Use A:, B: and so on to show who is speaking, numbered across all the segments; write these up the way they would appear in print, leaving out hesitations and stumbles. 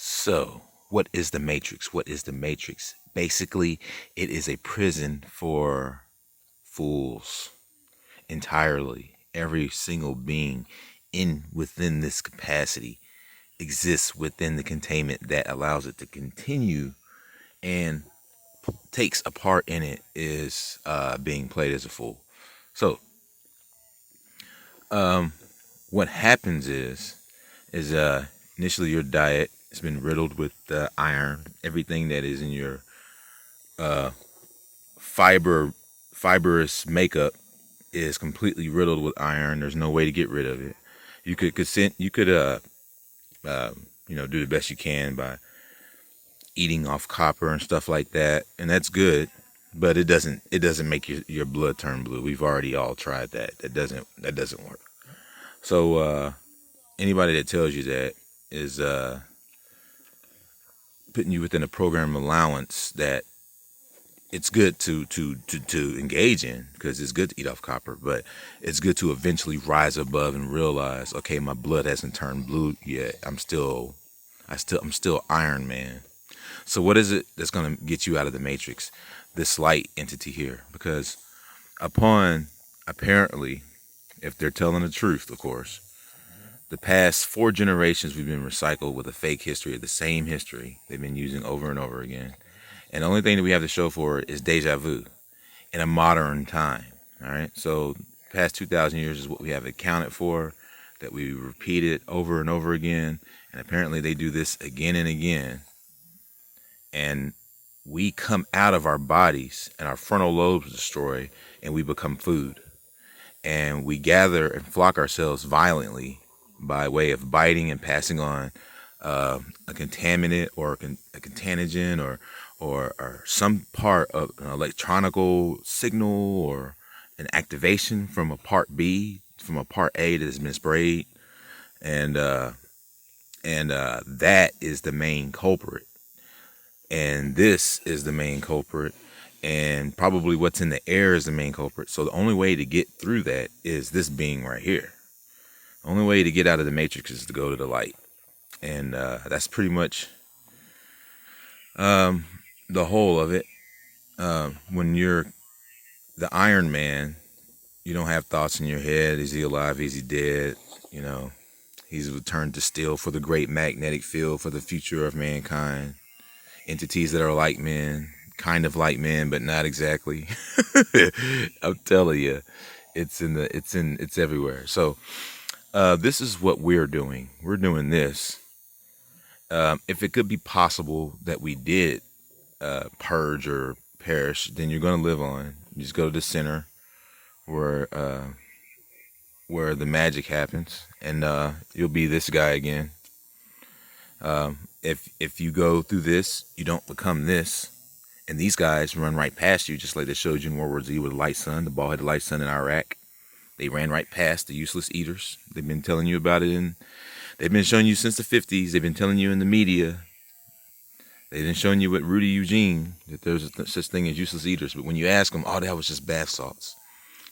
A: So, what is the Matrix? What is the Matrix? Basically, it is a prison for fools entirely. Every single being within this capacity exists within the containment that allows it to continue, and takes a part in it is being played as a fool. So, what happens is initially your diet has been riddled with iron. Everything that is in your fiber fibrous makeup is completely riddled with iron. There's no way to get rid of it. You could consent. You could uh, do the best you can by eating off copper and stuff like that, and that's good. But it doesn't make your blood turn blue. We've already all tried that. That doesn't work. So anybody that tells you that is putting you within a program allowance that it's good to engage in, because it's good to eat off copper, but it's good to eventually rise above and realize, okay, my blood hasn't turned blue yet. I'm still Iron Man. So what is it that's going to get you out of the matrix? This light entity here, because upon apparently, if they're telling the truth, of course, the past 4 generations we've been recycled with a fake history, the same history they've been using over and over again. And the only thing that we have to show for it is deja vu in a modern time. All right. So past 2,000 years is what we have accounted for, that we repeated over and over again. And apparently they do this again and again. And we come out of our bodies and our frontal lobes destroy, and we become food. And we gather and flock ourselves violently by way of biting and passing on a contaminant or a contagion or some part of an electronical signal or an activation from a part B, from a part A that has been sprayed, and that is the main culprit, and this is the main culprit, and probably what's in the air is the main culprit. So the only way to get through that is this being right here. The only way to get out of the matrix is to go to the light, and that's pretty much the whole of it. When you're the Iron Man, you don't have thoughts in your head. Is he alive? Is he dead? He's returned to steel for the great magnetic field for the future of mankind. Entities that are like men, kind of like men, but not exactly. I'm telling you, it's everywhere. So this is what we're doing. We're doing this. If it could be possible that we did purge or perish, then you're going to live on. You just go to the center where the magic happens, and you'll be this guy again. If you go through this, you don't become this, and these guys run right past you, just like they showed you in World War Z with the light sun, the ball-headed light sun in Iraq. They ran right past the useless eaters. They've been telling you about it, and they've been showing you since the 50s. They've been telling you in the media. They've been showing you with Rudy Eugene that there's such thing as useless eaters. But when you ask them, oh, that was just bath salts.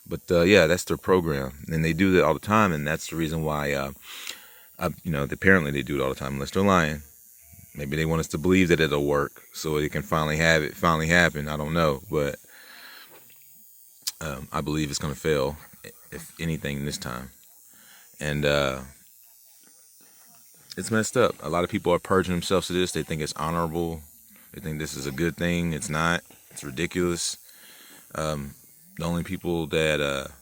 A: But yeah, that's their program, and they do that all the time, and that's the reason why. Apparently they do it all the time, unless they're lying. Maybe they want us to believe that it'll work, so they can finally happen. I don't know, but I believe it's going to fail, if anything, this time. And it's messed up. A lot of people are purging themselves to this. They think it's honorable. They think this is a good thing. It's not. It's ridiculous. The only people that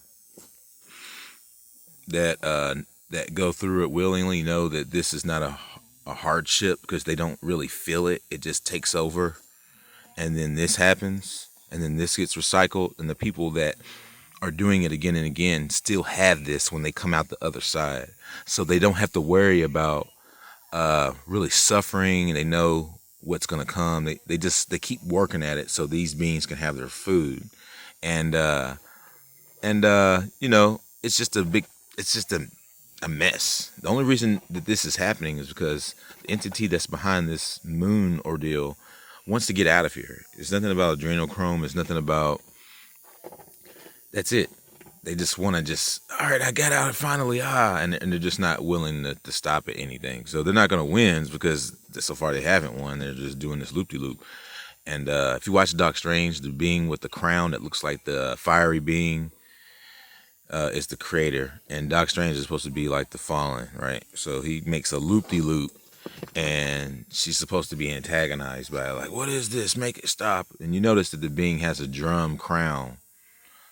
A: go through it willingly know that this is not a hardship, because they don't really feel it. It just takes over, and then this happens, and then this gets recycled, and the people that are doing it again and again still have this when they come out the other side, so they don't have to worry about really suffering, and they know what's going to come. They keep working at it so these beings can have their food, and it's just a mess. The only reason that this is happening is because the entity that's behind this moon ordeal wants to get out of here. It's nothing about adrenochrome. It's nothing about. That's it. they just want to just, all right, I got out finally, and they're just not willing to stop at anything. So they're not going to win because so far they haven't won. They're just doing this loop de loop. And if you watch Doc Strange, the being with the crown that looks like the fiery being is the creator, and Doc Strange is supposed to be like the fallen, right? So he makes a loop de loop, and she's supposed to be antagonized by it, like, what is this? Make it stop. And you notice that the being has a drum crown.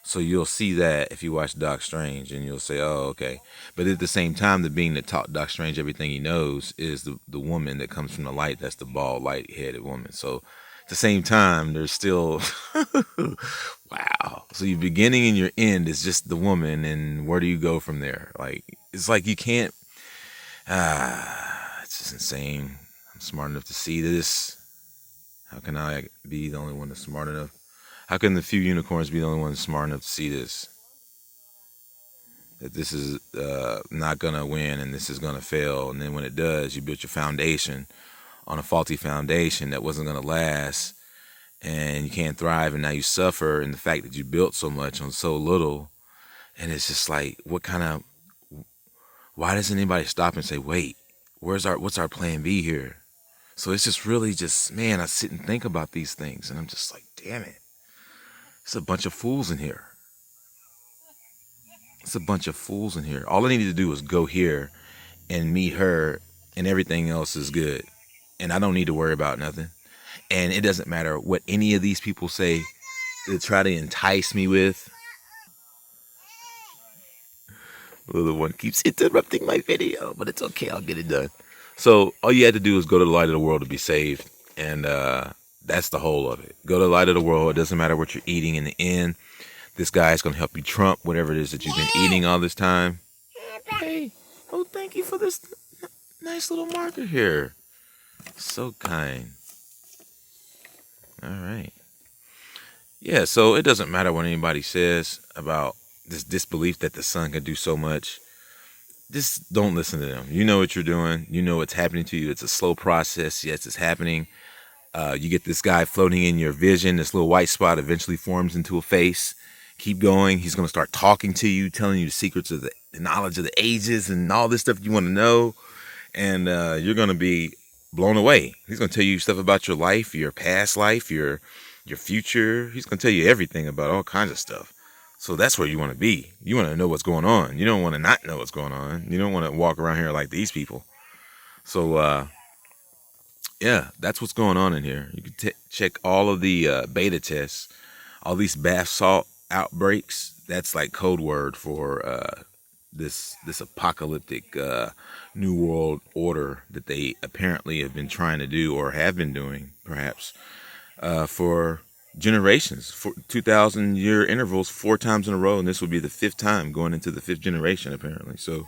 A: So you'll see that if you watch Doc Strange, and you'll say, oh, okay. But at the same time, the being that taught Doc Strange everything he knows is the woman that comes from the light. That's the bald, light-headed woman. So at the same time, there's still, wow. So your beginning and your end is just the woman, and where do you go from there? Like, it's like you can't, it's just insane. I'm smart enough to see this. How can I be the only one that's smart enough? How can the few unicorns be the only ones smart enough to see this? That this is not going to win and this is going to fail. And then when it does, you built your foundation on a faulty foundation that wasn't going to last. And you can't thrive. And now you suffer in the fact that you built so much on so little. And it's just like, why doesn't anybody stop and say, wait, what's our plan B here? So it's just really just, man, I sit and think about these things. And I'm just like, damn it. It's a bunch of fools in here. It's a bunch of fools in here. All I needed to do was go here and meet her, and everything else is good. And I don't need to worry about nothing. And it doesn't matter what any of these people say to try to entice me with. The other one keeps interrupting my video, but it's okay. I'll get it done. So all you had to do is go to the light of the world to be saved. And that's the whole of it. Go to the light of the world. It doesn't matter what you're eating in the end. This guy is going to help you trump whatever it is that you've been eating all this time. Hey, oh, thank you for this nice little marker here. So kind. All right. Yeah, so it doesn't matter what anybody says about this disbelief that the sun can do so much. Just don't listen to them. You know what you're doing. You know what's happening to you. It's a slow process. Yes, it's happening. You get this guy floating in your vision. This little white spot eventually forms into a face. Keep going. He's going to start talking to you, telling you the secrets of the knowledge of the ages and all this stuff you want to know. And you're going to be blown away. He's going to tell you stuff about your life, your past life, your future. He's going to tell you everything about all kinds of stuff. So that's where you want to be. You want to know what's going on. You don't want to not know what's going on. You don't want to walk around here like these people. So, yeah, that's what's going on in here. You can check all of the beta tests, all these bath salt outbreaks. That's like code word for this apocalyptic new world order that they apparently have been trying to do, or have been doing perhaps for generations, for 2,000-year intervals, 4 times in a row, and this will be the 5th time, going into the 5th generation apparently. So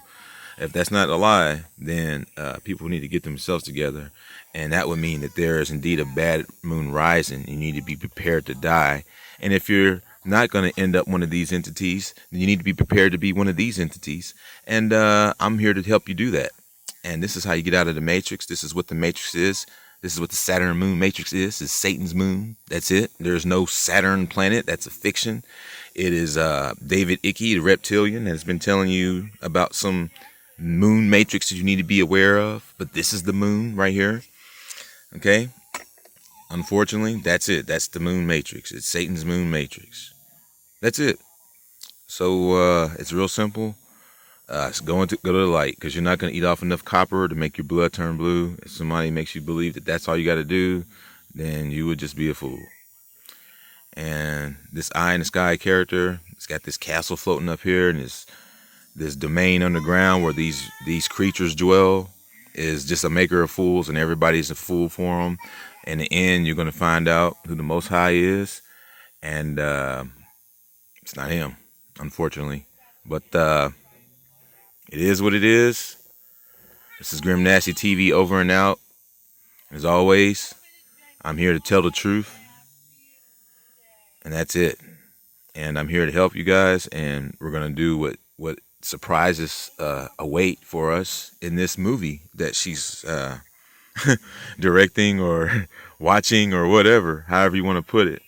A: if that's not a lie, then people need to get themselves together, and that would mean that there is indeed a bad moon rising. You need to be prepared to die, and if you're not going to end up one of these entities, then you need to be prepared to be one of these entities, and I'm here to help you do that. And this is how you get out of the matrix. This is what the matrix is. This is what the Saturn moon matrix is. It's Satan's moon. That's it. There's no Saturn planet. That's a fiction. It is David Icke, the reptilian, that has been telling you about some moon matrix that you need to be aware of. But this is the moon right here. Okay? Unfortunately, that's it. That's the moon matrix. It's Satan's moon matrix. That's it. So it's real simple. Go to the light, because you're not going to eat off enough copper to make your blood turn blue. If somebody makes you believe that that's all you got to do, then you would just be a fool. And this eye in the sky character, it's got this castle floating up here, and this domain underground where these creatures dwell is just a maker of fools, and everybody's a fool for them. In the end, you're going to find out who the Most High is, and it's not him, unfortunately. But it is what it is. This is Grim Nasty TV over and out. As always, I'm here to tell the truth. And that's it. And I'm here to help you guys. And we're going to do what surprises await for us in this movie that she's directing or watching or whatever, however you want to put it.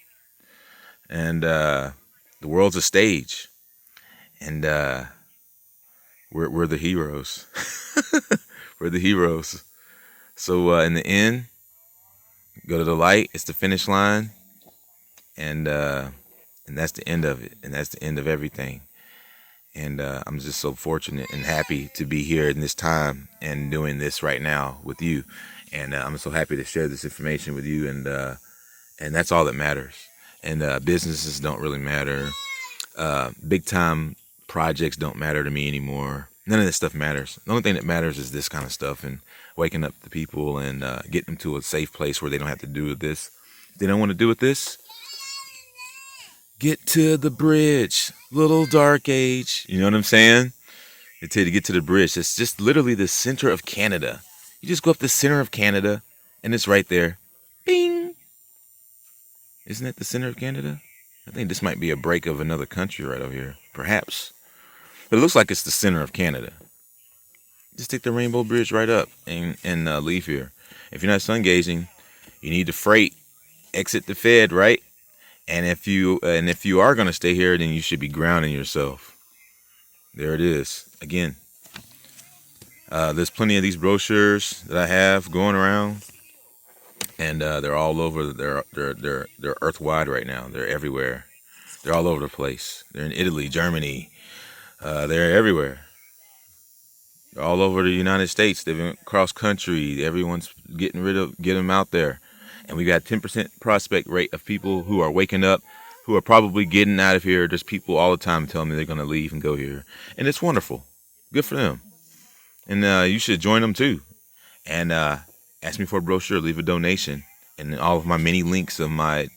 A: And the world's a stage. And we're the heroes. We're the heroes. So in the end, go to the light. It's the finish line, and that's the end of it, and that's the end of everything. And I'm just so fortunate and happy to be here in this time and doing this right now with you. And I'm so happy to share this information with you. And that's all that matters. And businesses don't really matter. Big time projects don't matter to me anymore. None of this stuff matters. The only thing that matters is this kind of stuff and waking up the people and getting them to a safe place where they don't have to do with this. If they don't want to do with this, get to the bridge, little dark age. You know what I'm saying? They tell you to get to the bridge. It's just literally the center of Canada. You just go up the center of Canada, and it's right there. Bing! Isn't that the center of Canada? I think this might be a break of another country right over here. Perhaps. But it looks like it's the center of Canada. Just take the Rainbow Bridge right up and leave here. If you're not sun gazing, you need to freight, exit the Fed, right? And if you are going to stay here, then you should be grounding yourself. There it is. Again, there's plenty of these brochures that I have going around, and they're all over. They're earth-wide right now. They're everywhere. They're all over the place. They're in Italy, Germany. They're everywhere. They're all over the United States. They've been cross country. Everyone's get them out there. And we got 10% prospect rate of people who are waking up, who are probably getting out of here. There's people all the time telling me they're going to leave and go here. And it's wonderful. Good for them. And you should join them too. And ask me for a brochure, leave a donation. And all of my many links of my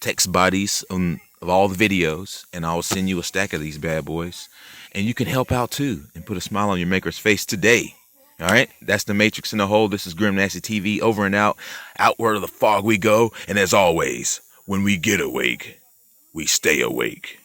A: text bodies of all the videos. And I'll send you a stack of these bad boys. And you can help out too and put a smile on your maker's face today. All right, that's the Matrix in the Hole. This is Grim Nasty TV, over and out. Outward of the fog we go. And as always, when we get awake, we stay awake.